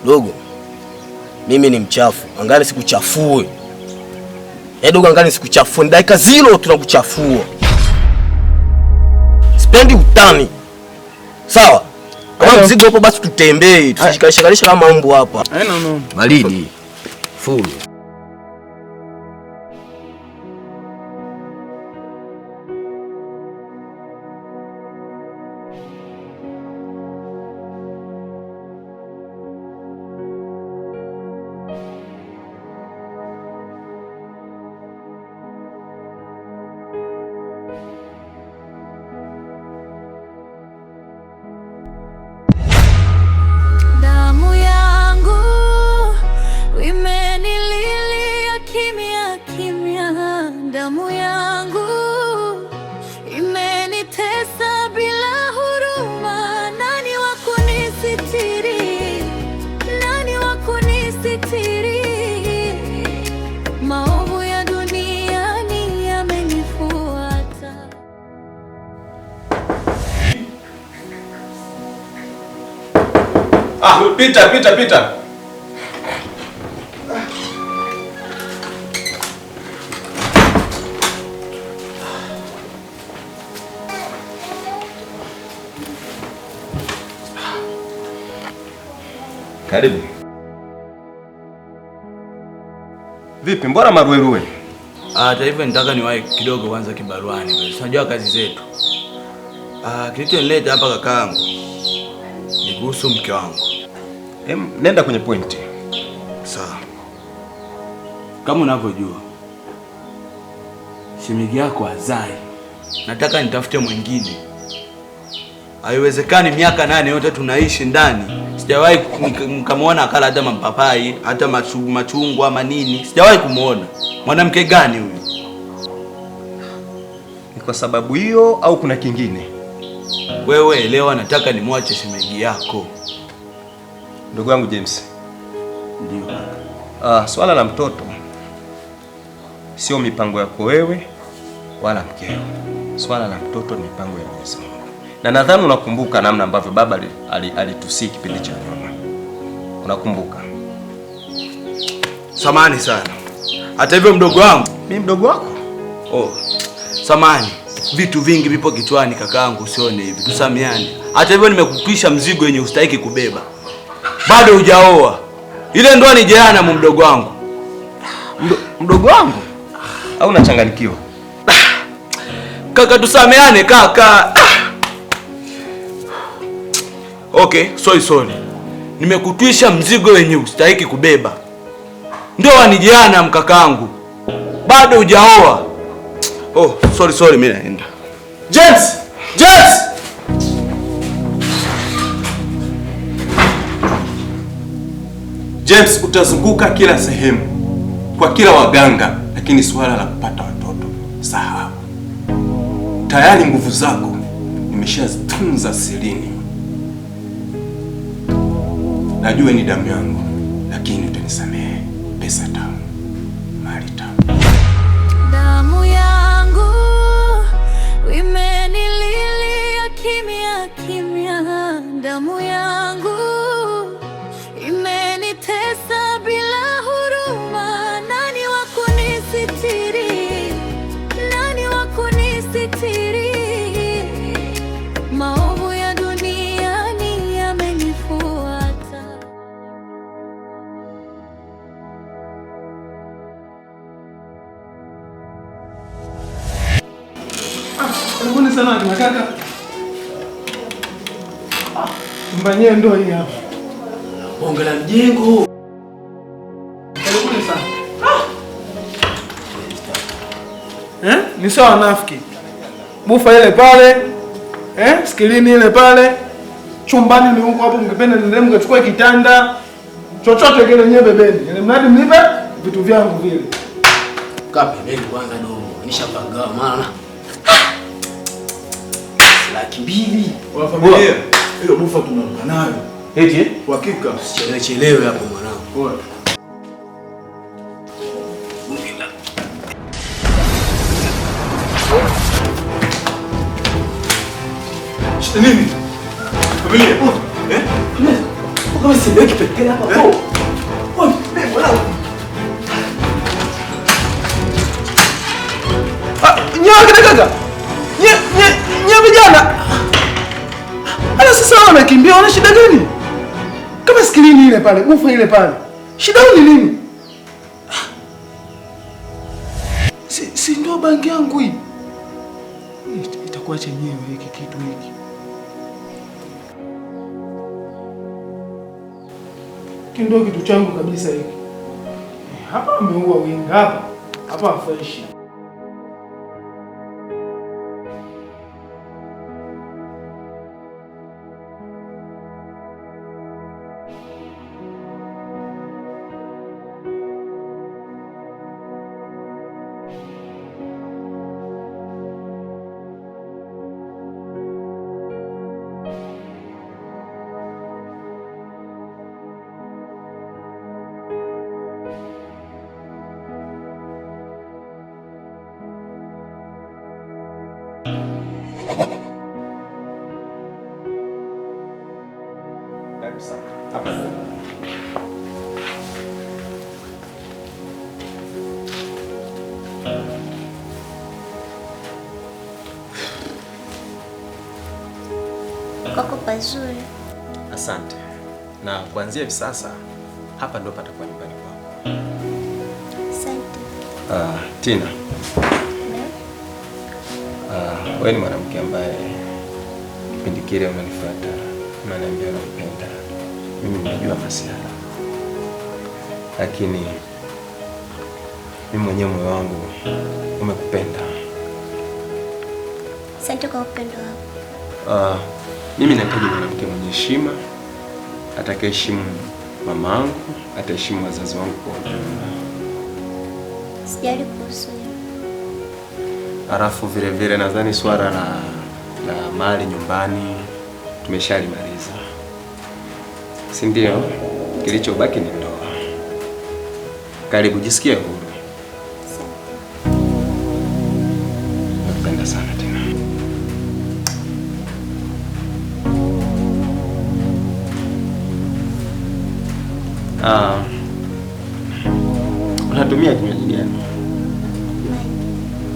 Dogo, mimi ni mchafu. Angali sikuchafue. Dogo, angali sikuchafue. Ni dakika 0 tunakuchafua. Sipendi utani. Sawa? Kama mzigo hapo basi tutembee. Tusishikalisha kama mbu hapa. No. Baridi. Full. Damu yangu imenitesa bila huruma. Nani wa kunisitiri? Nani wa kunisitiri? Maovu ya duniani yamenifuata. Pita. Karibu. Vipi, mbona maruweruwe? Hata hivyo nitaka niwahi kidogo kwanza kibaruani. Unajua kazi zetu. Kilichonileta hapa kakaangu ni kuhusu mke wangu. Nenda kwenye pointi. Sawa. Kama unavyojua, shemeji yako hazai. Nataka nitafute mwingine. Haiwezekani miaka 8 yote tunaishi ndani. Sijawahi nikamwona akala hata mapapai, hata machungwa ama nini. Sijawahi kumuona. Mwanamke gani huyu? Ni kwa sababu hiyo au kuna kingine? Wewe leo nataka nimwache shemeji yako. Ndugu yangu James. Ndio. Swala la mtoto sio mipango yako wewe wala mkeo. Swala la mtoto ni mipango ya Mwenyezi Mungu. Na nadhani unakumbuka namna ambavyo baba alitusii kipindi cha nyuma. Unakumbuka? Samahani sana. Hata hivyo mdogo wangu, mimi mdogo wako? Samahani. Vitu vingi vipo kichwani kakaangu, usione hivi. Tusamiane. Hata hivyo nimekupisha mzigo yenye ustahiki kubeba. Bado hujaoa. Ile ndoa ni jehanamu mdogo wangu. Mdogo wangu? Au unachanganyikiwa? Kaka tusameane kaka. Okay, sorry. Nimekutwisha mzigo wenye ustahiki kubeba. Ndoa ni jehanamu kakaangu. Bado hujaoa. Sorry mimi naenda. James! James, utazunguka kila sehemu kwa kila waganga, lakini swala la kupata watoto sahau. Tayari nguvu zako nimeshazitunza sirini. Najua ni damu yangu, lakini utanisamehe. Pesa tamu, mali tamu. Damu yangu imenililia kimya. Damu yangu imenitesa bila huruma. Nani wa kunisitiri? Nani wa kunisitiri? Maovu ya duniani yamenifuata. Karibuni sana kina kaka. Nyumba yenyewe ndio hii hapa. Bonge la mjengo. Karibuni sana. Ni sawa nafiki. Bufa ile pale. Skilini ile pale. Chumbani ni huko hapo, mkipenda nende mkachukua kitanda. Chochote kile nyewe bebeni. Ile mradi mlipe vitu vyangu vile. Kapi begi kwanza dogo. Nishapanga maana. Laki 2. Wa familia. Hiyo bufa tunaondoka nayo. Eti? Hakika. Chelewe hapo mwanangu. Poa. Nini? Familia. kama sieleweki pekee hapa kwa. Wewe mwanangu. Nyaga kaka. Nye vijana. Ala sasa wanakimbia, wana shida gani? Kama skrini ile pale, ufa ile pale. Shida ni nini? Si ndo bangi yangu hii. Itakuwa chenyewe hiki kitu hiki. Kindo kitu changu kabisa hiki. Hapa ameua winga hapa. Hapa afreshi. Kwako pazuri. Asante. Na kuanzia hivi sasa hapa ndo patakuwa nyumbani kwako. Asante. Tina. Wewe ni mwanamke ambaye kipindi kile unanifuata, unaniambia unampenda. Mimi najua masuala. Lakini mimi mwenyewe moyo wangu umekupenda. Asante kwa upendo wako. Mimi nahitaji mwanamke mwenye heshima, atakayeheshimu mamangu, ataheshimu wazazi wangu kwa ujumla. Sijali kuhusu hiyo. Halafu vile nadhani swala la mali nyumbani tumeshalimaliza. Si ndio? Kilichobaki ni ndoa. Karibu, jisikie huru. Nakupenda sana tena. Unatumia kinywaji gani?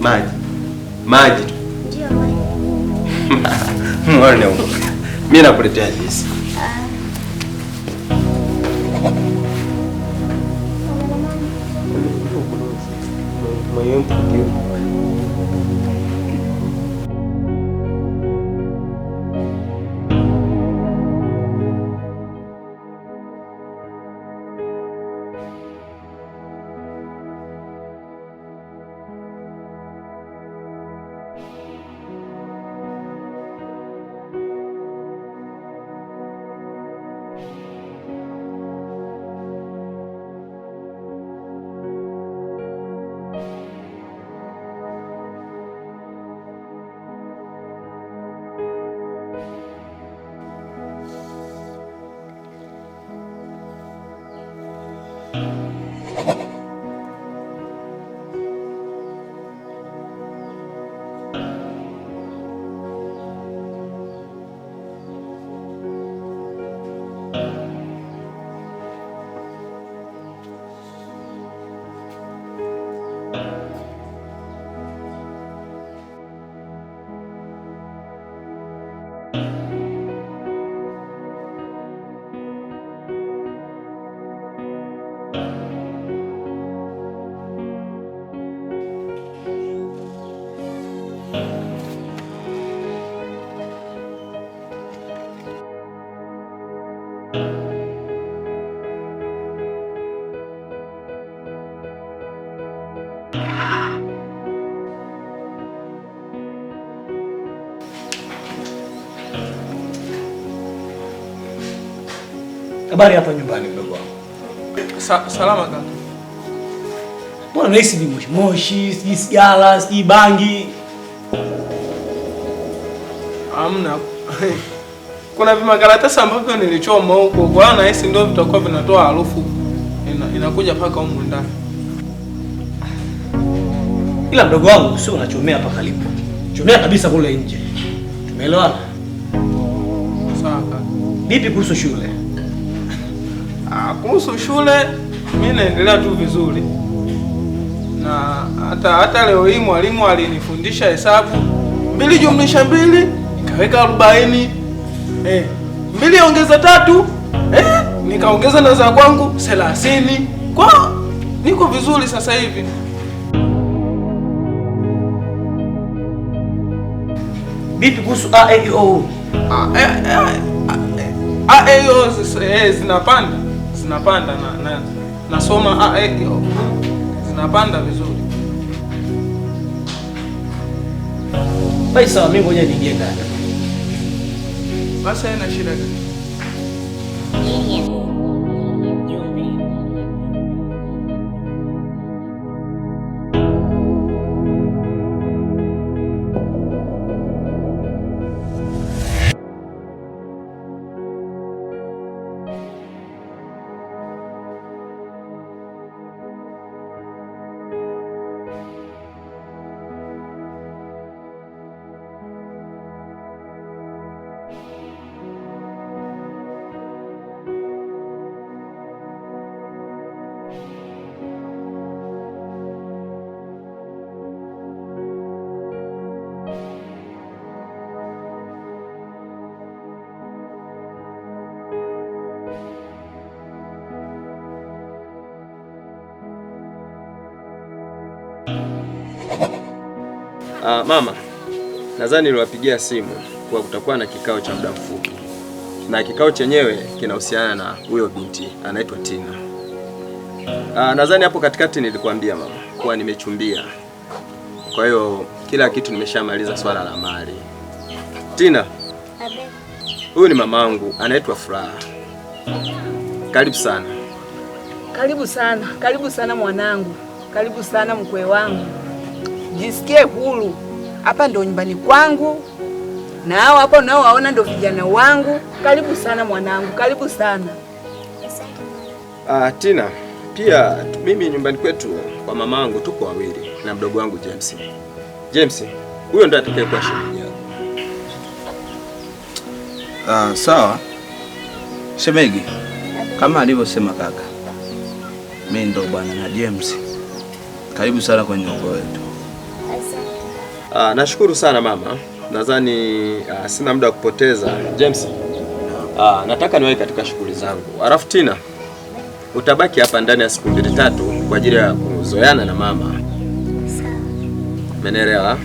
Maji. Maji tu. Ndio maji. Mbona huko? Mimi nakuletea juice. Habari hapa nyumbani mdogo wangu. Salama kaka. Mbona nahisi ni moshi moshi, sijui sigara, sijui bangi? Hamna. Kuna vimakaratasi ambavyo nilichoma huko, kwa hiyo nahisi ndio vitakuwa vinatoa harufu inakuja paka huko ndani. Ila mdogo wangu sio unachomea hapa karibu. Chomea kabisa kule nje. Tumeelewana? Sawa kaka. Vipi kuhusu shule? Kuhusu shule mimi naendelea tu vizuri, na hata leo hii mwalimu alinifundisha hesabu 2 jumlisha 2 nikaweka 40. 2 ongeza 3 nikaongeza na za kwangu 30. Kwa niko vizuri sasa hivi. Vipi kuhusu A E I O? A E I O zinapanda na nasoma A E I O zinapanda vizuri. Basi sawa, mimi ngoja niingie ndani. Basi haina shida gani? Mama, nadhani niliwapigia simu kwa kutakuwa na kikao cha muda mfupi, na kikao chenyewe kinahusiana na huyo binti anaitwa Tina. Nadhani hapo katikati nilikwambia mama kuwa nimechumbia, kwa hiyo kila kitu nimeshamaliza swala la mali. Tina, huyu ni mamangu anaitwa Furaha. Karibu sana. Karibu sana, karibu sana mwanangu, karibu sana mkwe wangu. Jisikie huru, hapa ndo nyumbani kwangu, na hao hapo nao waona ndo vijana wangu. Karibu sana mwanangu, karibu sana. Tina, pia mimi nyumbani kwetu kwa mamangu tuko wawili na mdogo wangu James. James, huyo ndo atakayekuwa shemeji yangu. Sawa. Shemegi, kama alivyosema kaka, mimi ndo bwana na James. Karibu sana kwenye ukoo wetu. Nashukuru sana mama. Nadhani sina muda wa kupoteza. James, nataka niwahi katika shughuli zangu. Alafu Tina, utabaki hapa ndani ya siku 2-3 kwa ajili ya kuzoeana na mama. Umeelewa?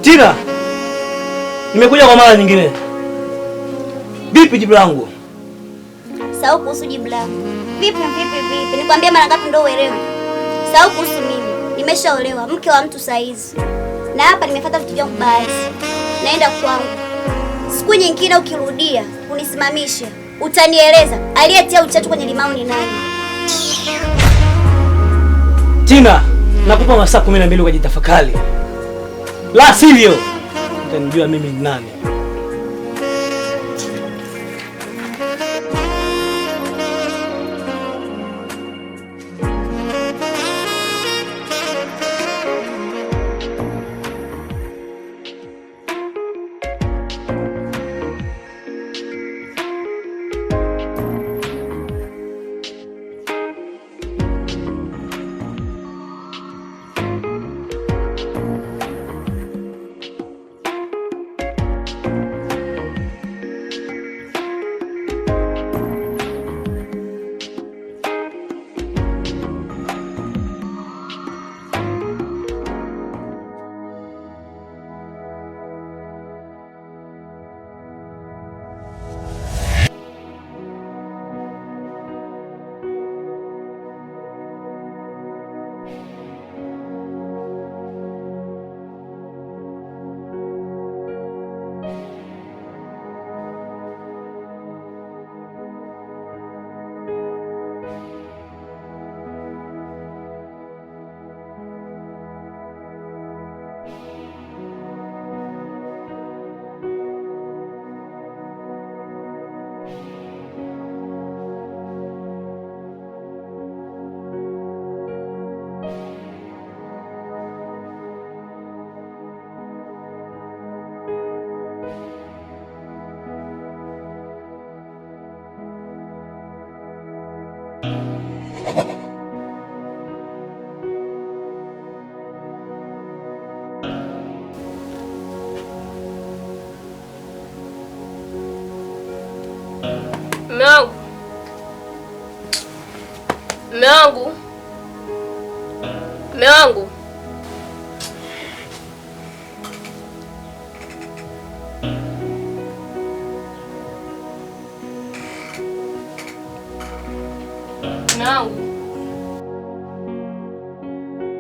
Tina, nimekuja kwa mara nyingine. Vipi jibu langu? Sahau kuhusu jibu langu. Vipi? Nikwambia mara ngapi ndio uelewe? Sahau kuhusu mimi. Nimeshaolewa, mke wa mtu saizi. Na hapa nimefuata vitu vyangu baadhi. Naenda kwangu. Siku nyingine ukirudia, unisimamishe. Utanieleza aliyetia uchachu kwenye limau ni nani? Tina, nakupa masaa 12 ukajitafakari. La sivyo utanijua mimi ni nani.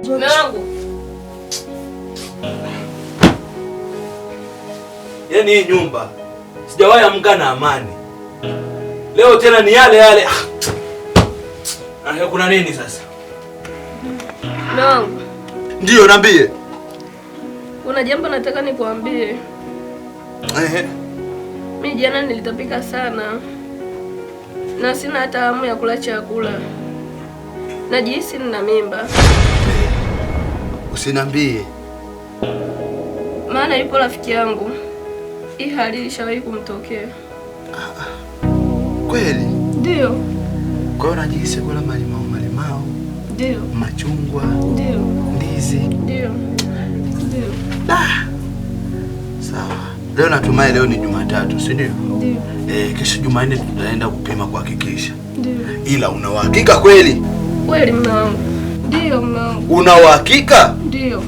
Mume wangu. Yaani hii nyumba sijawahi amka na amani. Leo tena ni yale yale. Kuna nini sasa? No. Ndio, niambie. Kuna jambo nataka nikuambie. Mimi jana nilitapika sana. Na sina hata hamu ya kula chakula. Najihisi nina mimba. Usiniambie. Maana yupo rafiki yangu. Hii hali ilishawahi kumtokea. Kweli? Ndio. Kwa hiyo najihisi kula malimao. Ndio. Machungwa. Ndio. Ndizi. Ndio. Ndio. Sawa. Leo natumai leo ni Jumatatu, si ndio? Ndio. Kesho Jumanne tutaenda kupima kuhakikisha. Ndio. Ila una uhakika kweli? Kweli mume wangu. Ndio mume wangu. Una uhakika? Ndio.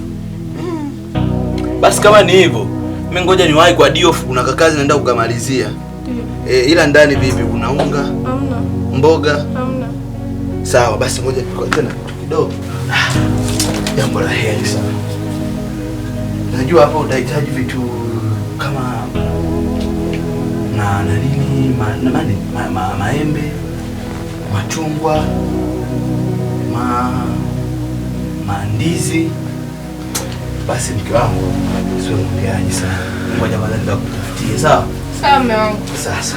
Basi kama ni hivyo, mimi ngoja niwahi kwa Diof, kuna kakazi naenda kukamalizia. Ndio. Ila ndani vipi, kuna unga? Hamna. Mboga? Hamna. Sawa, basi ngoja tukao tena kitu kidogo. Jambo la heri sana. Najua hapa utahitaji vitu kama na nini, maembe, machungwa, mandizi. Basi mke wangu sio mpiaji sana. Ngoja baadaye nitakutafutie, sawa? Sawa mume wangu. Sasa.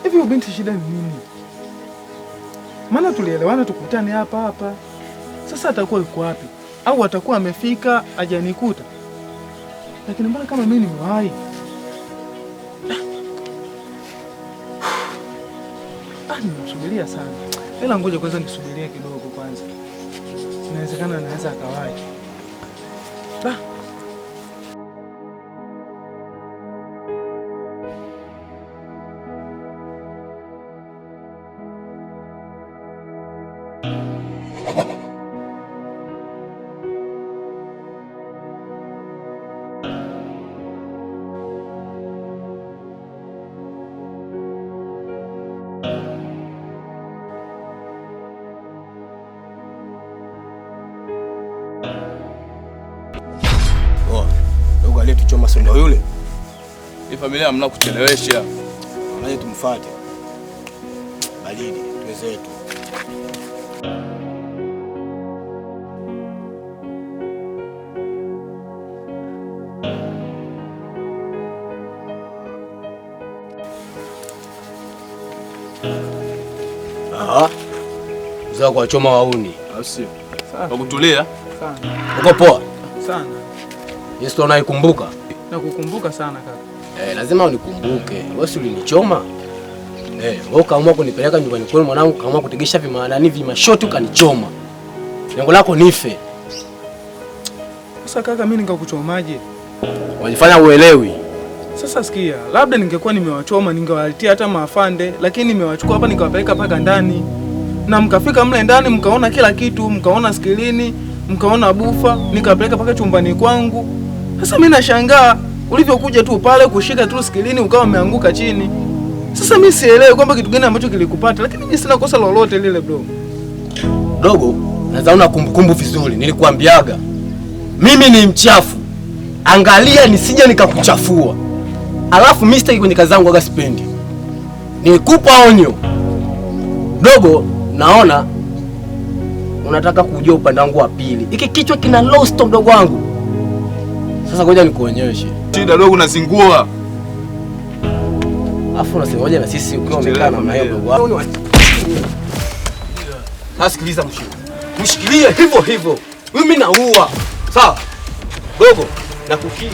Hivi binti shida ni nini? Maana tulielewana tukutane hapa hapa. Sasa atakuwa yuko wapi? Au atakuwa amefika hajanikuta? Lakini mbona kama mimi nimewahi? Nimemsubiria sana. Ila ngoja kwanza nisubirie kidogo kwanza. Inawezekana anaweza akawahi. Tuchoma sondo yule. Hii familia mna kuchelewesha. Wanaje tumfuate. Baridi tuwezetu. Mzee kwa choma wauni. Au sio? Kwa kutulia. Sana. Uko poa? Sana. Yesu unaikumbuka? Nakukumbuka sana kaka. Lazima unikumbuke. Wewe si ulinichoma? Wewe kaamua kunipeleka nyumbani kwenu mwanangu, kaamua kutegesha vimashoti ukanichoma. Lengo lako nife. Sasa kaka, mimi nikakuchomaje? Walifanya uelewi. Sasa sikia, labda ningekuwa nimewachoma ningewaletea hata maafande, lakini nimewachukua hapa nikawapeleka paka ndani. Na mkafika mle ndani mkaona kila kitu, mkaona skilini, mkaona bufa, nikapeleka paka chumbani kwangu. Sasa mimi nashangaa ulivyokuja tu pale kushika tu skilini ukawa umeanguka chini. Sasa mimi sielewi kwamba kitu gani ambacho kilikupata, lakini mimi sina kosa lolote lile bro. Dogo, nazaona kumbukumbu vizuri. Nilikuambiaga mimi ni mchafu. Angalia nisije nikakuchafua. Alafu mistake kwenye kazi zangu aga sipendi. Nilikupa onyo. Dogo, naona unataka kujua upande wangu wa pili. Hiki kichwa kina lost mdogo wangu. Sasa ngoja nikuonyeshe. Shida dogo unazingua. Alafu unasemaje na sisi ukiwa umekaa na mnayo dogo? Sasa sikiliza mshiko. Mshikilie hivyo hivyo. Mimi naua. Sawa? Dogo, nakukiri.